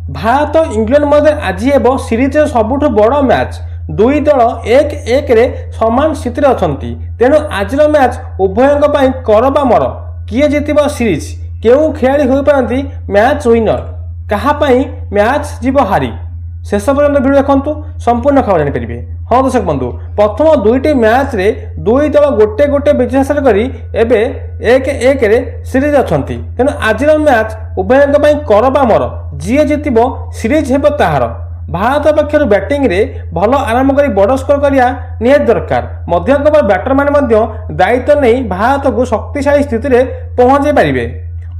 Bharat England मध्य आज हे series सबुठ बड़ match. दुई दल 1-1 रे समान स्थित अच्छा। तेणु आज मैच उभयों कर बा मर किए जीत सीरीज केउ खेलाड़ी हो पारती मैच विनर कहापाई मैच जीव हारी। शेष पर्यंत भिडियो देखु संपूर्ण खबर जानीपारे। हाँ दर्शक बंधु, प्रथम दुईटी मैच रे दुई दल गोटे गोटे विजय हासिल कर 1-1 रे सीरीज अच्छा। तेणु आज मैच उभयों कर बा मर जी जीत सीरीज हे ताहार। भारत पक्षर बैटिंग रे भल आरंभ कर बड़ स्कोर करने निहाती दरकार। मध्यम ओवर बैटर माने दायित्व नहीं भारत को शक्तिशाली स्थिति में पहुंचाई पारे।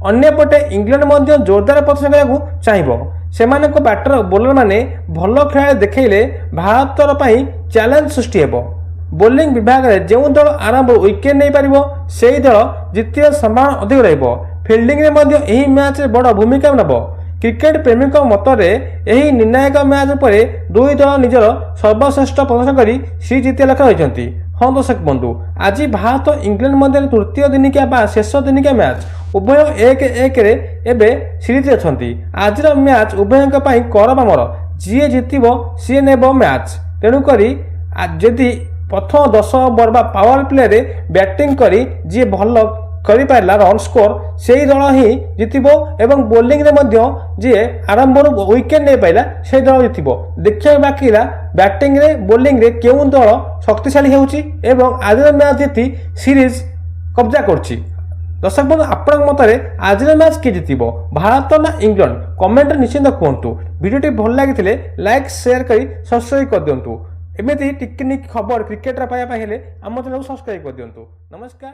अन्यपटे इंग्लैंड जोरदार प्रदर्शन करने चाहिए। सेमाने बैटर बोलर माने भल खेला देखले भारतर चैलेंज सृष्टि हेबो। बोलिंग विभाग में जो दल आरंभ विकेट नहीं पार से दल जितने संभावना अधिक रहिबो। फिल्डिंग में यही मैच बड़ भूमिका नेब। क्रिकेट प्रेमी मतरे यही निर्णायक मैच पर दुई दल निजर सर्वश्रेष्ठ प्रदर्शन कर सीरीज जीतिया लक्ष्य होती। हाँ दर्शक बंधु, आज भारत इंग्लैंड मध्य तृतीय दिनिकिया शेष दिनिकिया मैच उभय 1-1 रे एबे सीरीज अच्छा। आज मैच उभयों कर बा मर जी जीत सी नेब मैच। तेणुक जदि प्रथम 10 ओवर पावर प्ले रे बैटिंग करी जी भल कर पारा रन स्कोर से ही दल ही जीत एवं बोलिंग जी आरंभ विकेट नहीं पाइला से दल जीत। देखा बाकी बैटिंग रे बोलिंग रे क्यों दल शक्तिशाली होउची एवं आज मैच जीति सीरीज कब्जा करछि। दर्शक बंधु, आपण मतरे आज मैच किए जीत भारत ना इंग्लैंड कमेंट निश्चिंत कहतु। वीडियो भल लगी लाइक शेयर कर सब्सक्राइब कर दिंतु। एमती टिकनिक खबर क्रिकेट पाइबा आम चैनल सब्सक्राइब कर दिंतु। नमस्कार।